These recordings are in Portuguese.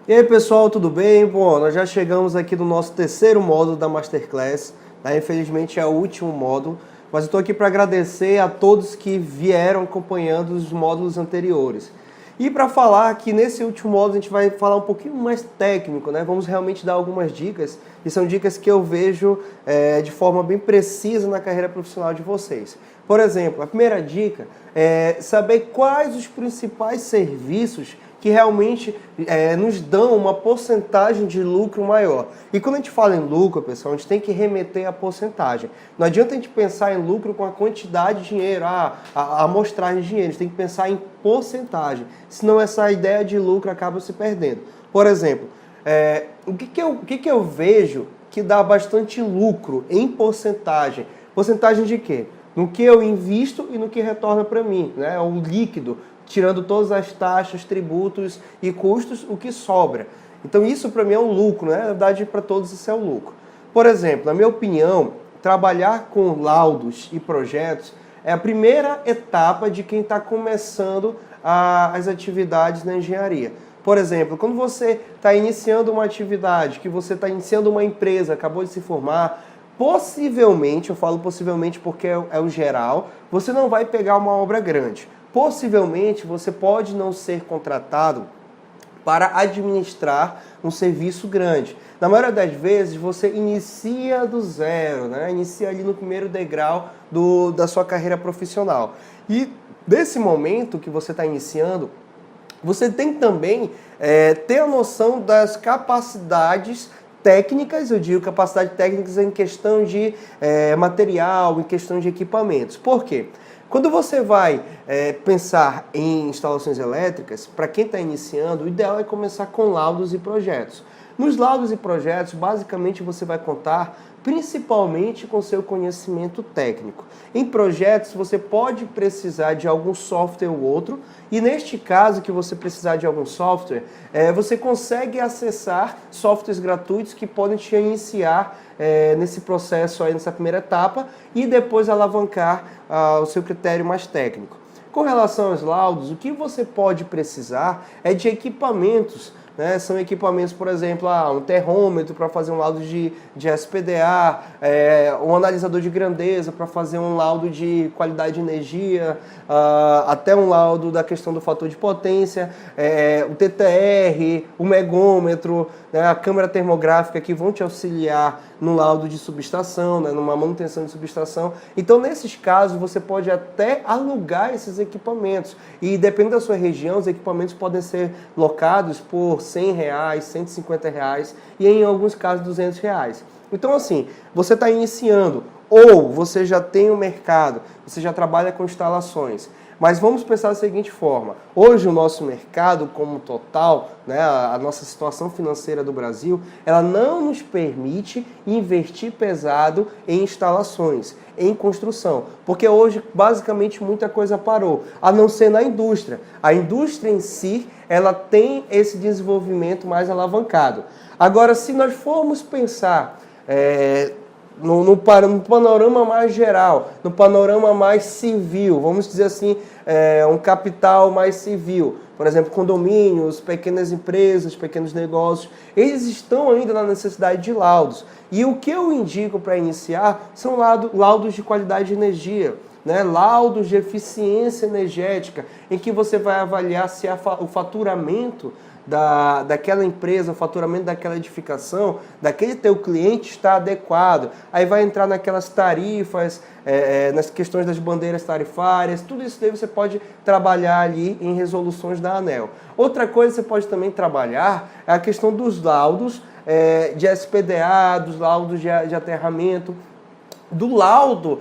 E aí pessoal, tudo bem? Bom, nós já chegamos aqui no nosso terceiro módulo da Masterclass, né? Infelizmente é o último módulo, mas eu estou aqui para agradecer a todos que vieram acompanhando os módulos anteriores. E para falar que nesse último módulo a gente vai falar um pouquinho mais técnico, né? Vamos realmente dar algumas dicas, e são dicas que eu vejo de forma bem precisa na carreira profissional de vocês. Por exemplo, a primeira dica é saber quais os principais serviços que realmente nos dão uma porcentagem de lucro maior. E quando a gente fala em lucro, pessoal, a gente tem que remeter à porcentagem. Não adianta a gente pensar em lucro com a quantidade de dinheiro, a amostragem de dinheiro. A gente tem que pensar em porcentagem, senão essa ideia de lucro acaba se perdendo. Por exemplo, o que eu vejo que dá bastante lucro em porcentagem? Porcentagem de quê? No que eu invisto e no que retorna para mim, né? O líquido, tirando todas as taxas, tributos e custos, o que sobra. Então isso para mim é um lucro, né? Na verdade para todos isso é um lucro. Por exemplo, na minha opinião, trabalhar com laudos e projetos é a primeira etapa de quem está começando as atividades na engenharia. Por exemplo, quando você está iniciando uma atividade, que você está iniciando uma empresa, acabou de se formar, possivelmente, eu falo possivelmente porque é o geral, você não vai pegar uma obra grande. Possivelmente você pode não ser contratado para administrar um serviço grande. Na maioria das vezes você inicia do zero, né? Inicia ali no primeiro degrau da sua carreira profissional. E desse momento que você está iniciando, você tem também ter a noção das capacidades técnicas, eu digo capacidade técnicas em questão de material, em questão de equipamentos. Por quê? Quando você vai pensar em instalações elétricas, para quem está iniciando, o ideal é começar com laudos e projetos. Nos laudos e projetos, basicamente você vai contar principalmente com seu conhecimento técnico. Em projetos, você pode precisar de algum software ou outro, e neste caso que você precisar de algum software, você consegue acessar softwares gratuitos que podem te iniciar nesse processo aí, nessa primeira etapa, e depois alavancar o seu critério mais técnico. Com relação aos laudos, o que você pode precisar é de equipamentos, né? São equipamentos, por exemplo, um termômetro para fazer um laudo de SPDA, um analisador de grandeza para fazer um laudo de qualidade de energia, até um laudo da questão do fator de potência, o TTR, o megômetro, né? A câmera termográfica que vão te auxiliar no laudo de subestação, né? Numa manutenção de subestação. Então, nesses casos, você pode até alugar esses equipamentos. E dependendo da sua região, os equipamentos podem ser locados por R$100, R$150 e em alguns casos R$200. Então assim, você está iniciando ou você já tem um mercado, você já trabalha com instalações. Mas vamos pensar da seguinte forma, hoje o nosso mercado como total, né, a nossa situação financeira do Brasil, ela não nos permite investir pesado em instalações, em construção, porque hoje basicamente muita coisa parou, a não ser na indústria. A indústria em si, ela tem esse desenvolvimento mais alavancado. Agora, se nós formos pensar no panorama mais geral, no panorama mais civil, vamos dizer assim, um capital mais civil, por exemplo, condomínios, pequenas empresas, pequenos negócios, eles estão ainda na necessidade de laudos. E o que eu indico para iniciar são laudos de qualidade de energia, né? Laudos de eficiência energética, em que você vai avaliar se o faturamento daquela empresa, o faturamento daquela edificação, daquele teu cliente está adequado. Aí vai entrar naquelas tarifas, nas questões das bandeiras tarifárias, tudo isso daí você pode trabalhar ali em resoluções da ANEEL. Outra coisa que você pode também trabalhar é a questão dos laudos de SPDA, dos laudos de aterramento, do laudo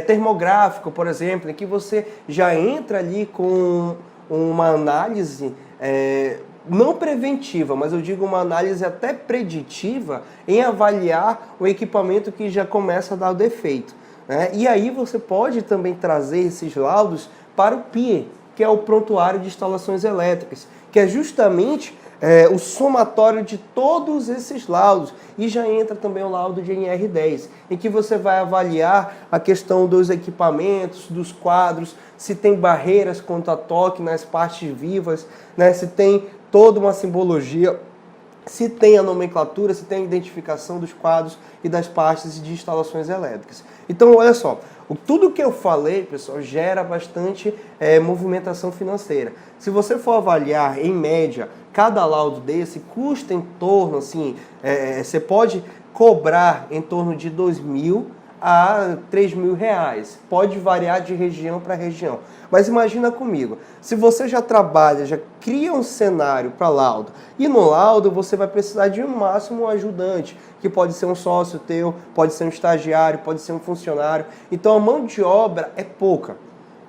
termográfico, por exemplo, em que você já entra ali com uma análise não preventiva, mas eu digo uma análise até preditiva em avaliar o equipamento que já começa a dar o defeito, né? E aí você pode também trazer esses laudos para o PIE, que é o Prontuário de Instalações Elétricas, que é justamente o somatório de todos esses laudos. E já entra também o laudo de NR10, em que você vai avaliar a questão dos equipamentos, dos quadros, se tem barreiras contra toque nas partes vivas, né? Se tem toda uma simbologia se tem a nomenclatura, se tem a identificação dos quadros e das partes de instalações elétricas. Então, olha só, tudo que eu falei, pessoal, gera bastante movimentação financeira. Se você for avaliar, em média, cada laudo desse custa em torno, assim, você pode cobrar em torno de R$2.000 a R$3.000. Pode variar de região para região. Mas imagina comigo, se você já trabalha, já cria um cenário para laudo, e no laudo você vai precisar de no máximo um ajudante, que pode ser um sócio teu, pode ser um estagiário, pode ser um funcionário. Então a mão de obra é pouca.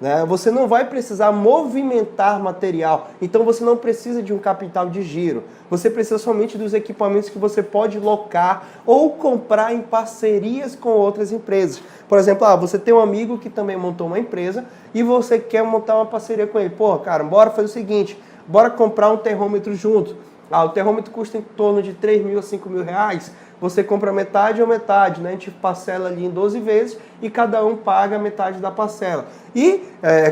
Né? Você não vai precisar movimentar material, então você não precisa de um capital de giro. Você precisa somente dos equipamentos que você pode locar ou comprar em parcerias com outras empresas. Por exemplo, você tem um amigo que também montou uma empresa e você quer montar uma parceria com ele. Pô, cara, bora fazer o seguinte, bora comprar um termômetro junto. O termômetro custa em torno de R$3.000 a R$5.000. Você compra metade ou metade, né? A gente parcela ali em 12 vezes e cada um paga metade da parcela. E,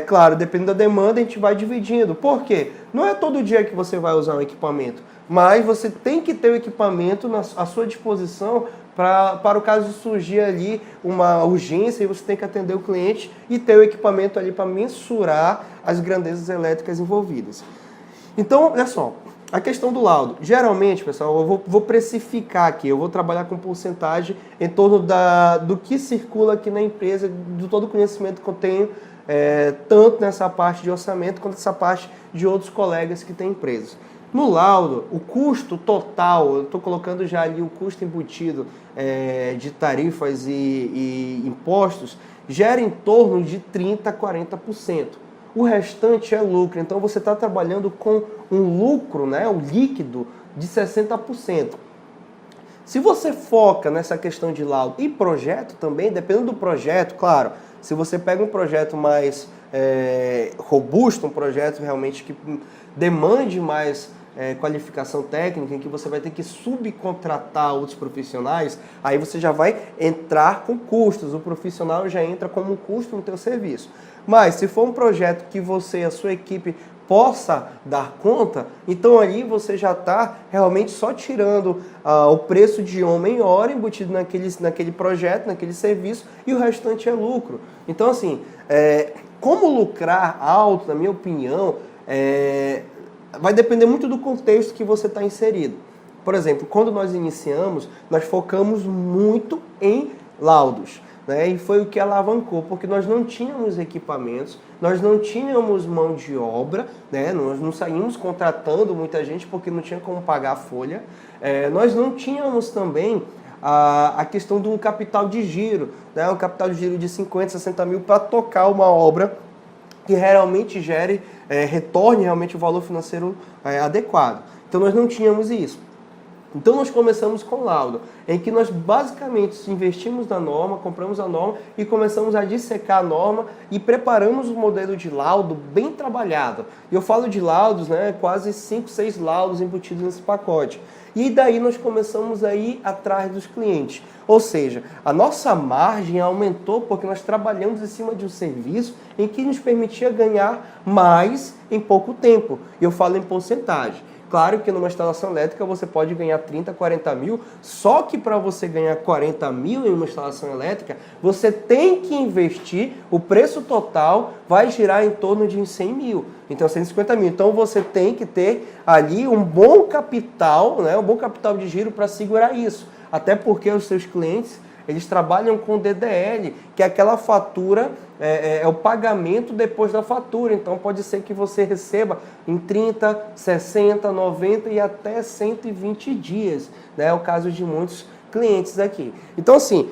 claro, dependendo da demanda, a gente vai dividindo. Por quê? Não é todo dia que você vai usar um equipamento, mas você tem que ter o equipamento à sua disposição para o caso de surgir ali uma urgência e você tem que atender o cliente e ter o equipamento ali para mensurar as grandezas elétricas envolvidas. Então, olha só. A questão do laudo. Geralmente, pessoal, eu vou precificar aqui, eu vou trabalhar com porcentagem em torno do que circula aqui na empresa, de todo o conhecimento que eu tenho, tanto nessa parte de orçamento quanto nessa parte de outros colegas que têm empresas. No laudo, o custo total, eu estou colocando já ali o custo embutido de tarifas e impostos, gera em torno de 30% a 40%. O restante é lucro, então você está trabalhando com um lucro, né, um líquido de 60%. Se você foca nessa questão de laudo e projeto também, dependendo do projeto, claro, se você pega um projeto mais robusto, um projeto realmente que demande mais qualificação técnica, em que você vai ter que subcontratar outros profissionais, aí você já vai entrar com custos, o profissional já entra como um custo no teu serviço. Mas se for um projeto que você e a sua equipe possa dar conta, então ali você já está realmente só tirando o preço de homem-hora embutido naquele projeto, naquele serviço, e o restante é lucro. Então, assim, como lucrar alto, na minha opinião, vai depender muito do contexto que você está inserido. Por exemplo, quando nós iniciamos, nós focamos muito em laudos. Né? E foi o que alavancou, porque nós não tínhamos equipamentos, nós não tínhamos mão de obra, né? Nós não saímos contratando muita gente porque não tinha como pagar a folha. Nós não tínhamos também a questão de um capital de giro, né? Um capital de giro de 50, 60 mil para tocar uma obra que realmente retorne realmente o valor financeiro adequado. Então nós não tínhamos isso. Então nós começamos com laudo, em que nós basicamente investimos na norma, compramos a norma e começamos a dissecar a norma e preparamos um modelo de laudo bem trabalhado. E eu falo de laudos, né, quase 5, 6 laudos embutidos nesse pacote. E daí nós começamos a ir atrás dos clientes. Ou seja, a nossa margem aumentou porque nós trabalhamos em cima de um serviço em que nos permitia ganhar mais em pouco tempo. E eu falo em porcentagem. Claro que numa instalação elétrica você pode ganhar 30, 40 mil, só que para você ganhar 40 mil em uma instalação elétrica, você tem que investir, o preço total vai girar em torno de 100 mil, então 150 mil. Então você tem que ter ali um bom capital, né, um bom capital de giro para segurar isso, até porque os seus clientes, eles trabalham com DDL, que é aquela fatura, é o pagamento depois da fatura. Então pode ser que você receba em 30, 60, 90 e até 120 dias. Né? É o caso de muitos clientes aqui. Então assim,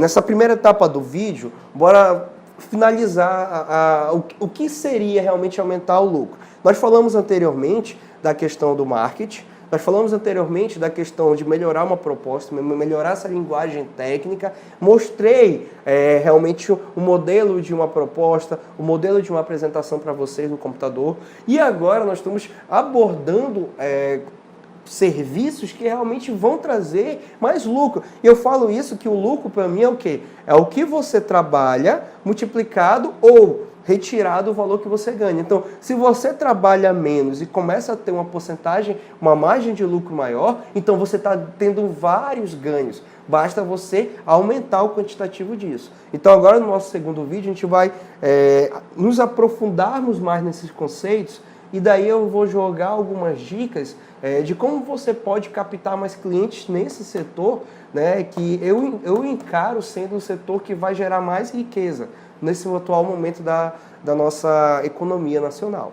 nessa primeira etapa do vídeo, bora finalizar o que seria realmente aumentar o lucro. Nós falamos anteriormente da questão do marketing. Nós falamos anteriormente da questão de melhorar uma proposta, melhorar essa linguagem técnica. Mostrei realmente o modelo de uma proposta, o modelo de uma apresentação para vocês no computador. E agora nós estamos abordando serviços que realmente vão trazer mais lucro. E eu falo isso que o lucro para mim é o quê? É o que você trabalha multiplicado ou retirado o valor que você ganha. Então, se você trabalha menos e começa a ter uma porcentagem, uma margem de lucro maior, então você está tendo vários ganhos. Basta você aumentar o quantitativo disso. Então agora no nosso segundo vídeo a gente vai nos aprofundarmos mais nesses conceitos e daí eu vou jogar algumas dicas de como você pode captar mais clientes nesse setor, né, que eu encaro sendo um setor que vai gerar mais riqueza nesse atual momento da nossa economia nacional.